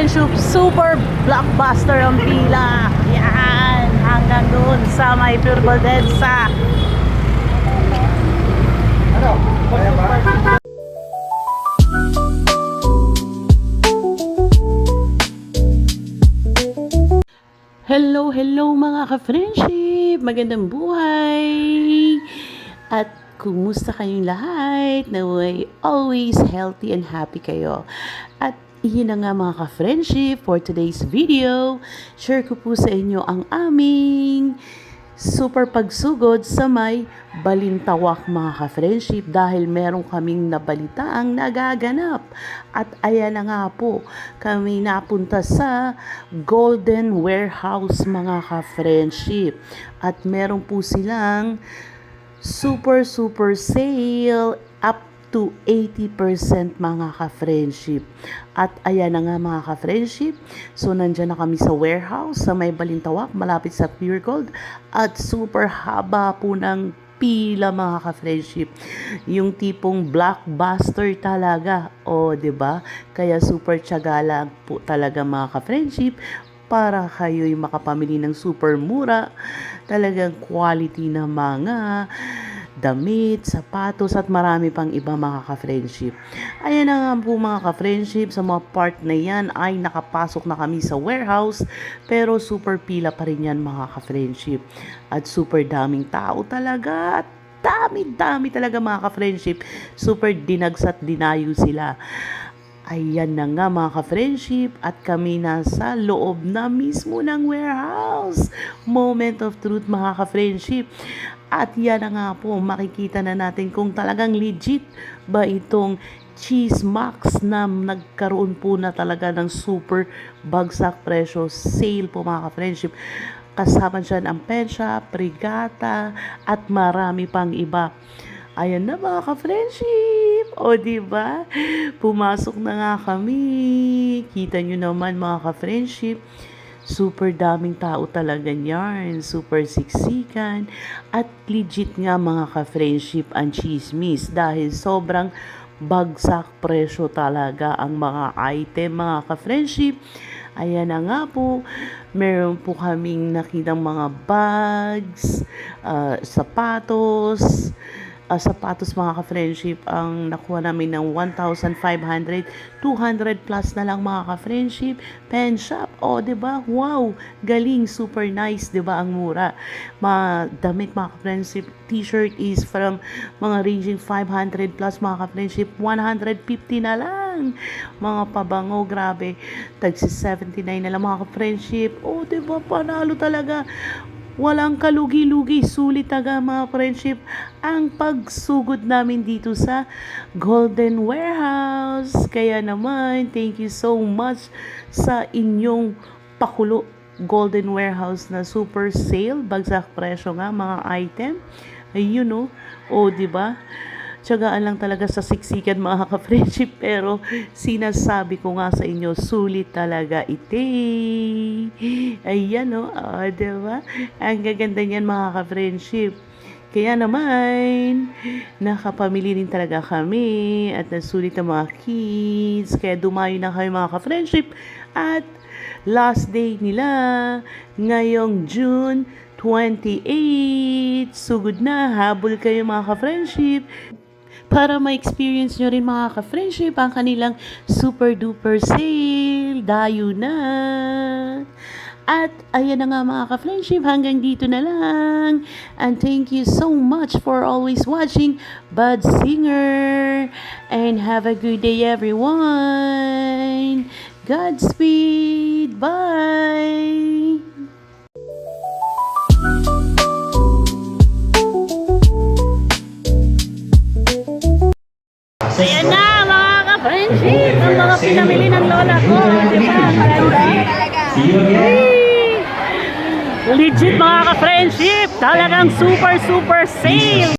friendship, super blockbuster ang pila. Yan, hanggang doon sa may Pure Gold EDSA. Ano? Kaya ba? Hello mga ka-friendship! Magandang buhay! At kumusta kayong lahat? Naway always healthy and happy kayo. At iyon na nga mga ka-friendship for today's video. Share ko po sa inyo ang aming super pagsugod sa may Balintawak mga ka-friendship dahil meron kaming nabalitaang nagaganap. At ayan na nga po, kami napunta sa Golden Warehouse mga ka-friendship. At meron po silang super sale up to 80% mga ka-friendship. At ayan na nga mga ka-friendship, so nandyan na kami sa warehouse sa may Balintawak malapit sa Pure Gold at super haba po ng pila mga ka-friendship. Yung tipong blockbuster talaga. O, 'di ba? Kaya super tiyaga lang po talaga mga ka-friendship para kayo'y makapamili ng super mura. Talagang quality na mga damit, sapatos at marami pang iba mga ka-friendship. Ayan na nga po mga ka-friendship, sa mga part na yan ay nakapasok na kami sa warehouse pero super pila pa rin yan mga ka-friendship. At super daming tao talaga at dami talaga mga ka-friendship. Super dinagsat dinayo sila. Ayan na nga mga ka-friendship at kami nasa loob na mismo ng warehouse. Moment of truth mga ka-friendship. At yan na nga po, makikita na natin kung talagang legit ba itong Cheese Max na nagkaroon po na talaga ng super bagsak presyo sale po mga ka-friendship. Kasama dyan ang Pensha, Brigata at marami pang iba. Ayan na mga ka-friendship. O diba? Pumasok na nga kami. Kita nyo naman mga ka-friendship. Super daming tao talaga niyan. Super siksikan. At legit nga mga ka-friendship ang chismis. Dahil sobrang bagsak presyo talaga ang mga item mga ka-friendship. Ayan na nga po, meron po kaming nakitang mga bags, sapatos mga ka-friendship. Ang nakuha namin ng 1,500, 200 plus na lang mga ka-friendship. Pen shop, o diba? Wow, galing, super nice, diba ang mura. Mga damit mga ka-friendship, t-shirt is from mga ranging 500 plus mga ka-friendship, 150 na lang. Mga pabango, grabe, tagsi 79 na lang mga ka-friendship. O diba, panalo talaga. Walang kalugi-lugi, sulit taga mga friendship ang pagsugod namin dito sa Golden Warehouse. Kaya naman, thank you so much sa inyong pakulo Golden Warehouse na super sale, bagsak presyo nga mga item. Ayun o diba? Tiyagaan lang talaga sa siksikan mga ka-friendship pero sinasabi ko nga sa inyo, sulit talaga ite. Ayan diba? Ang gaganda niyan mga ka-friendship. Kaya naman, nakapamili rin talaga kami at nasulit ang mga kids. Kaya dumayo na kami mga ka-friendship at last day nila ngayong June 28. Sugod na, habol kayo mga ka-friendship para ma-experience nyo rin mga ka-friendship ang kanilang super duper sale. Dayo na. At ayan na nga mga ka-friendship, hanggang dito na lang. And thank you so much for always watching Bad Singer. And have a good day everyone. Godspeed. Bye. Ayan na mga ka-friendship, ang mga pinamili ng lola ko. Diba? Legit mga ka-friendship, talagang super sale.